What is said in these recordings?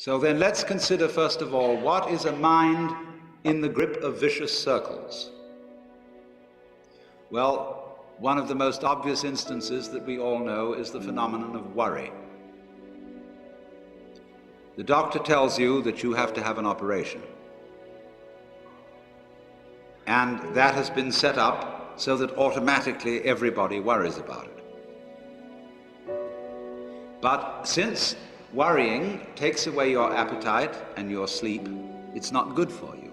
So then let's consider first of all, what is a mind in the grip of vicious circles? Well, one of the most obvious instances that we all know is the phenomenon of worry. The doctor tells you that you have to have an operation. And that has been set up so that automatically everybody worries about it. But since worrying takes away your appetite and your sleep, it's not good for you.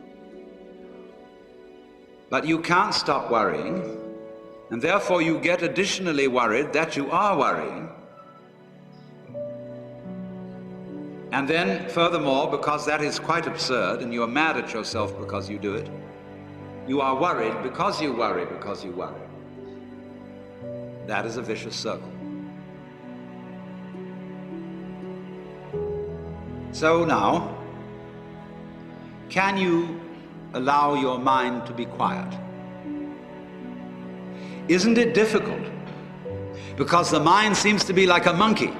But you can't stop worrying, and therefore you get additionally worried that you are worrying. And then, furthermore, because that is quite absurd and you are mad at yourself because you do it, you are worried because you worry because you worry. That is a vicious circle. So now, can you allow your mind to be quiet? Isn't it difficult? Because the mind seems to be like a monkey,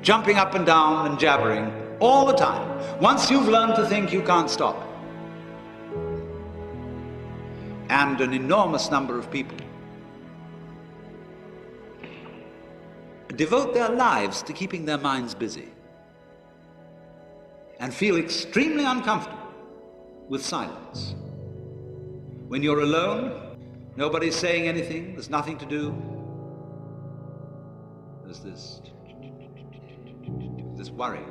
jumping up and down and jabbering all the time. Once you've learned to think, you can't stop. And an enormous number of people devote their lives to keeping their minds busy and feel extremely uncomfortable with silence. When you're alone, nobody's saying anything, there's nothing to do. There's this worry,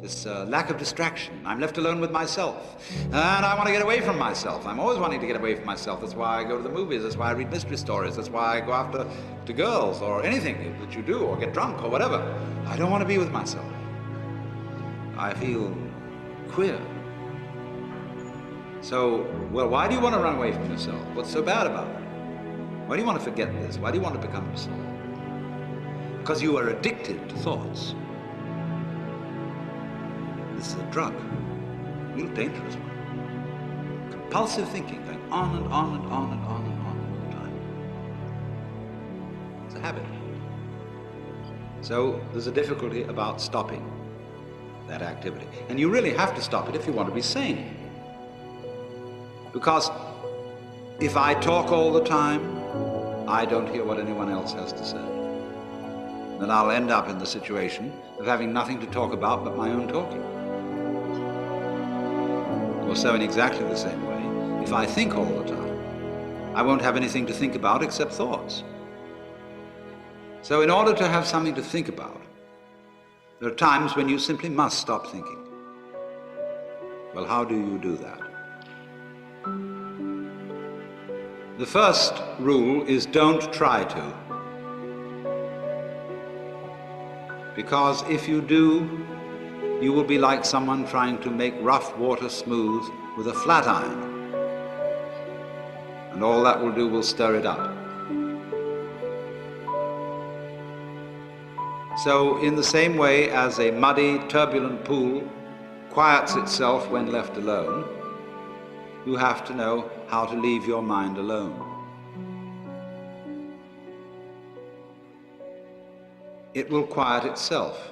this lack of distraction. I'm left alone with myself, and I want to get away from myself. I'm always wanting to get away from myself. That's why I go to the movies, that's why I read mystery stories, that's why I go after to girls or anything that you do, or get drunk or whatever. I don't want to be with myself. I feel queer. So, well, why do you want to run away from yourself? What's so bad about it? Why do you want to forget this? Why do you want to become yourself? Because you are addicted to thoughts. This is a drug, a real dangerous one. Compulsive thinking, going on and on and on and on and on all the time. It's a habit. So there's a difficulty about stopping that activity. And you really have to stop it if you want to be sane. Because if I talk all the time, I don't hear what anyone else has to say. Then I'll end up in the situation of having nothing to talk about but my own talking. Or so in exactly the same way, if I think all the time, I won't have anything to think about except thoughts. So in order to have something to think about, there are times when you simply must stop thinking. Well, how do you do that? The first rule is don't try to. Because if you do, you will be like someone trying to make rough water smooth with a flat iron. And all that will do will stir it up. So in the same way as a muddy, turbulent pool quiets itself when left alone, you have to know how to leave your mind alone. It will quiet itself.